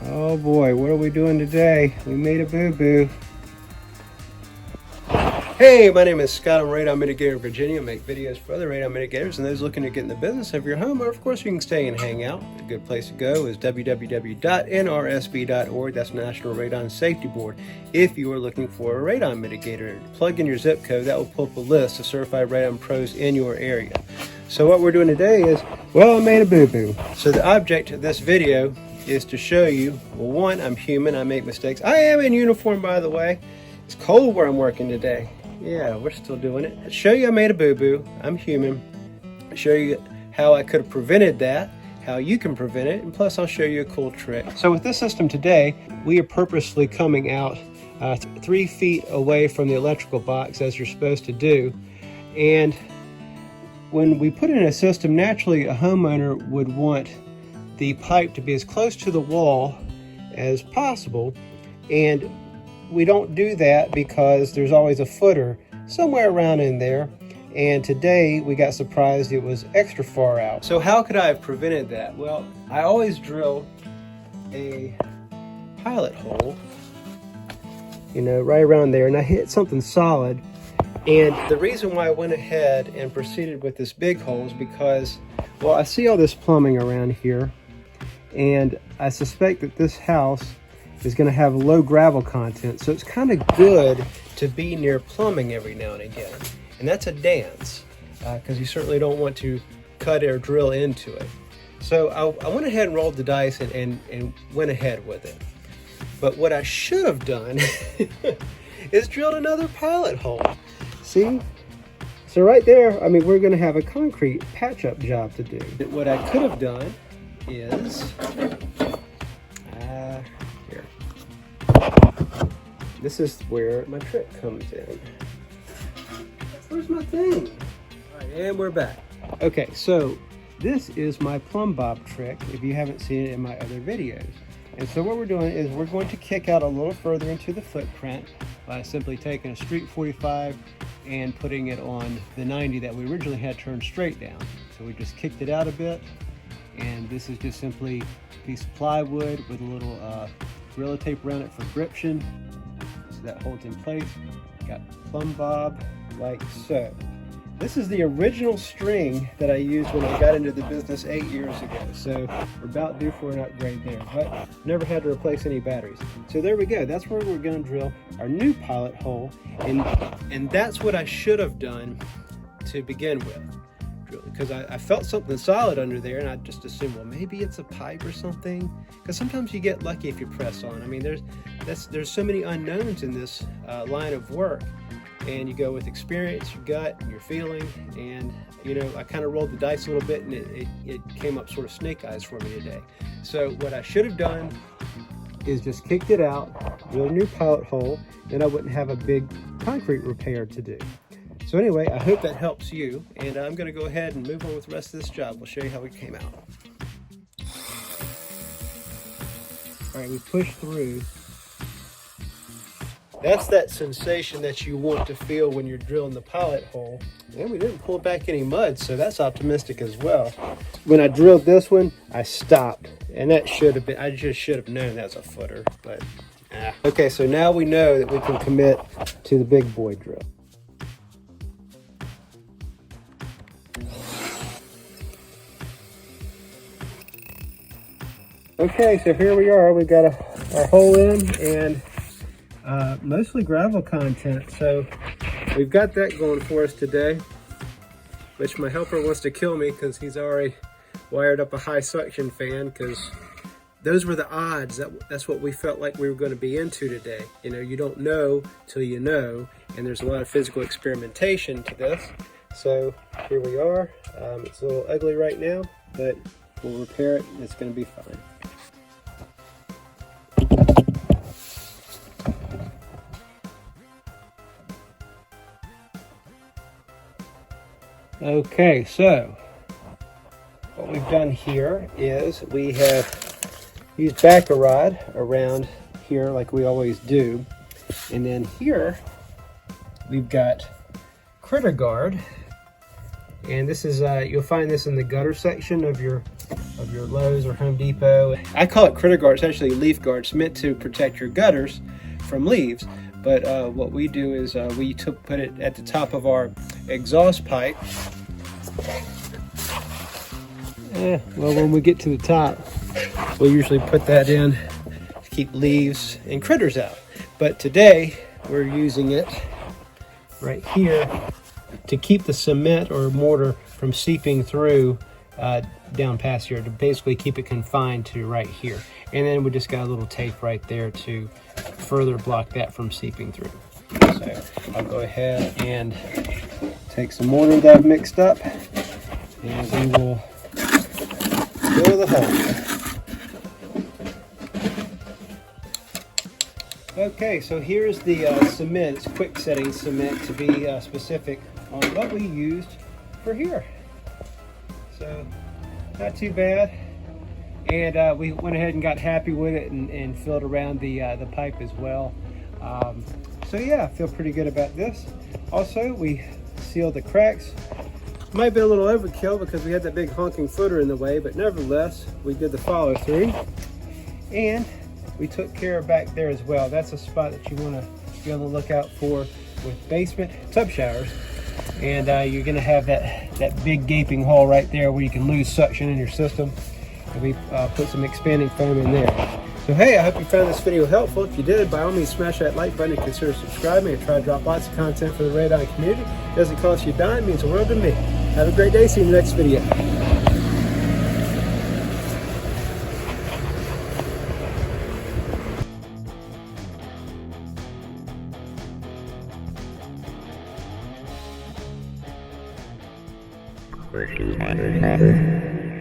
Oh boy, what are we doing today? We made a boo-boo. Hey, my name is Scott. I'm a radon mitigator in Virginia. I make videos for other radon mitigators and those looking to get in the business of your home, or of course you can stay and hang out. A good place to go is www.nrsb.org. That's National Radon Safety Board. If you are looking for a radon mitigator, plug in your zip code. That will pull up a list of certified radon pros in your area. So what we're doing today is, well, I made a boo-boo. So the object of this video is to show you, well, one, I'm human, I make mistakes. I am in uniform, by the way. It's cold where I'm working today. Yeah, we're still doing it. Show you I made a boo-boo. I'm human. Show you how I could have prevented that, how you can prevent it, and plus I'll show you a cool trick. So with this system today, we are purposely coming out 3 feet away from the electrical box as you're supposed to do. And when we put in a system, naturally a homeowner would want the pipe to be as close to the wall as possible, and we don't do that because there's always a footer somewhere around in there, and today we got surprised it was extra far out. So how could I have prevented that? Well, I always drill a pilot hole, you know, right around there, and I hit something solid. And the reason why I went ahead and proceeded with this big hole is because, well, I see all this plumbing around here, and I suspect that this house is going to have low gravel content, so it's kind of good to be near plumbing every now and again. And that's a dance, because you certainly don't want to cut or drill into it. So I went ahead and rolled the dice and went ahead with it. But what I should have done is drilled another pilot hole. See? So right there, I mean, we're going to have a concrete patch-up job to do. What I could have done is, here. This is where my trick comes in. Where's my thing? All right, and we're back. Okay, so this is my plumb bob trick, if you haven't seen it in my other videos. And so what we're doing is we're going to kick out a little further into the footprint by simply taking a street 45 and putting it on the 90 that we originally had turned straight down. So we just kicked it out a bit, and this is just simply a piece of plywood with a little Gorilla Tape around it for gription, so that holds in place. Got plumb bob like so. This is the original string that I used when I got into the business 8 years ago, so we're about due for an upgrade there, but never had to replace any batteries. So there we go, that's where we're going to drill our new pilot hole, and that's what I should have done to begin with, because I felt something solid under there, and I just assumed, well, maybe it's a pipe or something, because sometimes you get lucky if you press on. I mean, there's so many unknowns in this line of work. And you go with experience, your gut, and your feeling, and you know, I kind of rolled the dice a little bit, and it came up sort of snake eyes for me today. So what I should have done is just kicked it out, drilled a new pilot hole, then I wouldn't have a big concrete repair to do. So anyway, I hope that helps you, and I'm going to go ahead and move on with the rest of this job. We'll show you how it came out. All right, we pushed through. That's that sensation that you want to feel when you're drilling the pilot hole. And we didn't pull back any mud, so that's optimistic as well. When I drilled this one, I stopped. And that should have been, I just should have known that's a footer, but Okay, so now we know that we can commit to the big boy drill. Okay, so here we are. We've got our hole in, and mostly gravel content, so we've got that going for us today, which my helper wants to kill me because he's already wired up a high suction fan, because those were the odds. That's what we felt like we were going to be into today. You know, you don't know till you know, and there's a lot of physical experimentation to this. So here we are. It's a little ugly right now, but we'll repair it and it's going to be fine. Okay, so what we've done here is we have used backer rod around here like we always do, and then here we've got critter guard, and this is you'll find this in the gutter section of your of your Lowe's or Home Depot. I call it critter guard. It's actually leaf guard. It's meant to protect your gutters from leaves. But what we do is we put it at the top of our exhaust pipe. Well, when we get to the top, we'll usually put that in to keep leaves and critters out. But today, we're using it right here to keep the cement or mortar from seeping through down past here, to basically keep it confined to right here. And then we just got a little tape right there to further block that from seeping through. So I'll go ahead and take some mortar that I've mixed up, and we will fill the hole. Okay, so here's the cement. It's quick setting cement, to be specific on what we used for here. So not too bad. And we went ahead and got happy with it and filled around the pipe as well. So yeah, I feel pretty good about this. Also, we sealed the cracks. Might be a little overkill because we had that big honking footer in the way, but nevertheless, we did the follow through. And we took care of back there as well. That's a spot that you want to be on the lookout for with basement tub showers. And you're going to have that big gaping hole right there where you can lose suction in your system. And we put some expanding foam in there. So hey, I hope you found this video helpful. If you did, by all means smash that like button and consider subscribing. I try to drop lots of content for the Radon community. It doesn't cost you a dime, it means the world to me. Have a great day, see you in the next video. Question.